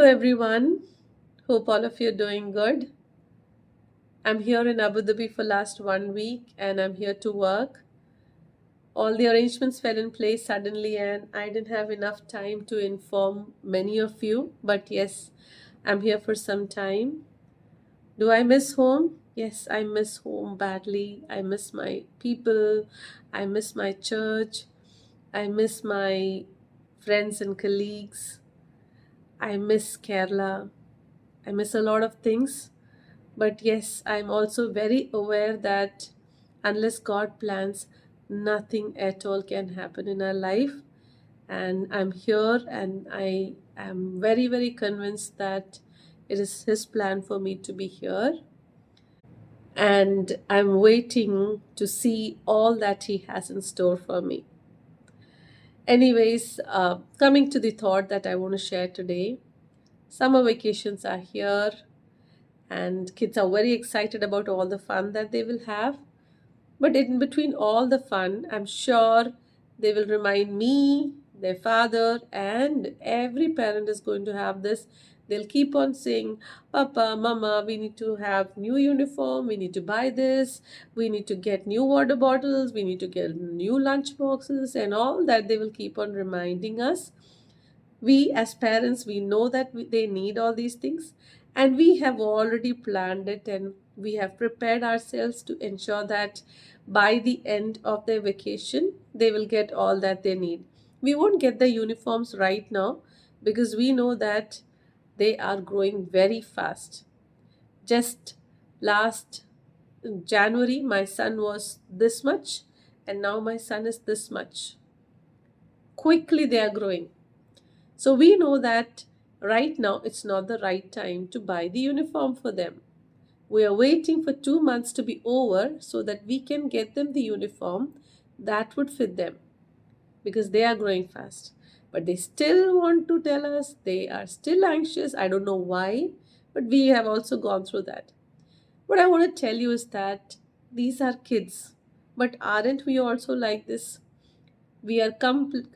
everyone. Hope all of you are doing good. I'm here in Abu Dhabi for last 1 week and I'm here to work. All the arrangements fell in place suddenly and I didn't have enough time to inform many of you. But yes, I'm here for some time. Do I miss home? Yes, I miss home badly. I miss my people. I miss my church. I miss my friends and colleagues. I miss Kerala. I miss a lot of things. But yes, I'm also very aware that unless God plans, nothing at all can happen in our life. And I'm here and I am very, very convinced that it is His plan for me to be here. And I'm waiting to see all that He has in store for me. Anyways, coming to the thought that I want to share today, summer vacations are here and kids are very excited about all the fun that they will have. But in between all the fun, I'm sure they will remind me, their father, and every parent is going to have this. They'll keep on saying, Papa, Mama, we need to have new uniform, we need to buy this, we need to get new water bottles, we need to get new lunch boxes, and all that they will keep on reminding us. We as parents, we know that they need all these things, and we have already planned it and we have prepared ourselves to ensure that by the end of their vacation they will get all that they need. We won't get the uniforms right now because we know that they are growing very fast. Just last January my son was this much and now my son is this much. Quickly they are growing. So we know that right now it's not the right time to buy the uniform for them. We are waiting for 2 months to be over so that we can get them the uniform that would fit them because they are growing fast. But they still want to tell us, they are still anxious. I don't know why, but we have also gone through that. What I want to tell you is that these are kids, but aren't we also like this? We are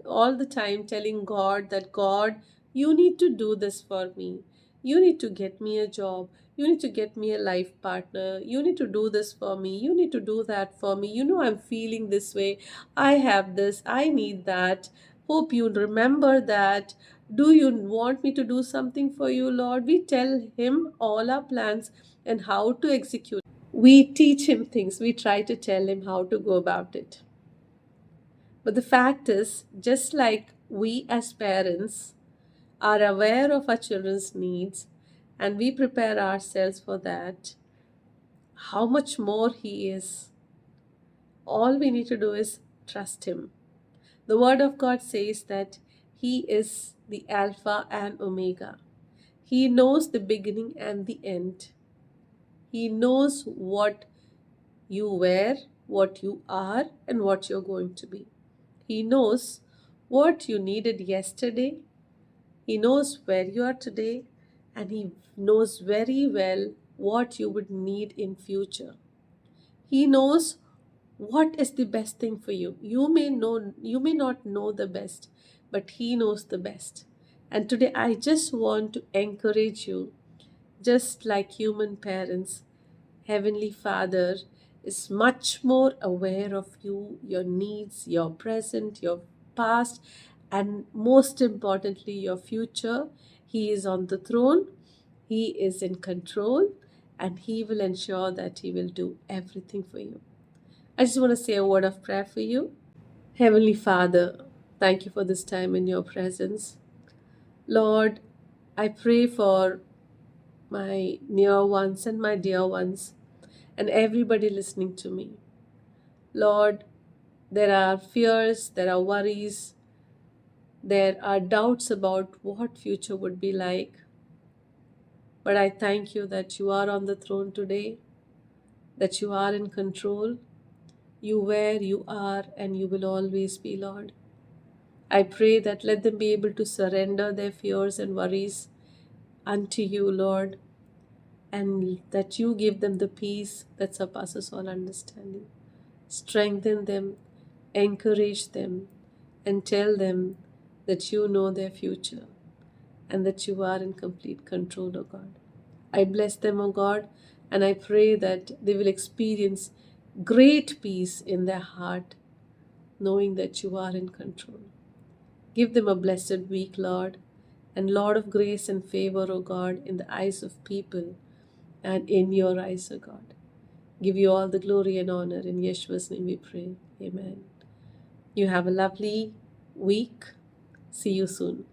all the time telling God that, God, you need to do this for me. You need to get me a job. You need to get me a life partner. You need to do this for me. You need to do that for me. You know, I'm feeling this way. I have this. I need that. Hope you remember that. Do you want me to do something for you, Lord? We tell Him all our plans and how to execute. We teach Him things. We try to tell Him how to go about it. But the fact is, just like we as parents are aware of our children's needs and we prepare ourselves for that, how much more He is. All we need to do is trust Him. The Word of God says that He is the Alpha and Omega. He knows the beginning and the end. He knows what you were, what you are, and what you're going to be. He knows what you needed yesterday. He knows where you are today, and He knows very well what you would need in future. He knows what is the best thing for you. You may not know the best, but He knows the best. And today I just want to encourage you, just like human parents, Heavenly Father is much more aware of you, your needs, your present, your past, and most importantly, your future. He is on the throne, He is in control, and He will ensure that He will do everything for you. I just want to say a word of prayer for you. Heavenly Father, thank you for this time in your presence. Lord, I pray for my near ones and my dear ones and everybody listening to me. Lord, there are fears, there are worries, there are doubts about what future would be like. But I thank you that you are on the throne today, that you are in control. You where you are and you will always be, Lord. I pray that let them be able to surrender their fears and worries unto you, Lord, and that you give them the peace that surpasses all understanding. Strengthen them, encourage them, and tell them that you know their future. and that you are in complete control, O God. I bless them, O God, and I pray that they will experience great peace in their heart, knowing that you are in control. Give them a blessed week, Lord, and Lord of grace and favor, O God, in the eyes of people and in your eyes, O God. Give you all the glory and honor. In Yeshua's name we pray. Amen. You have a lovely week. See you soon.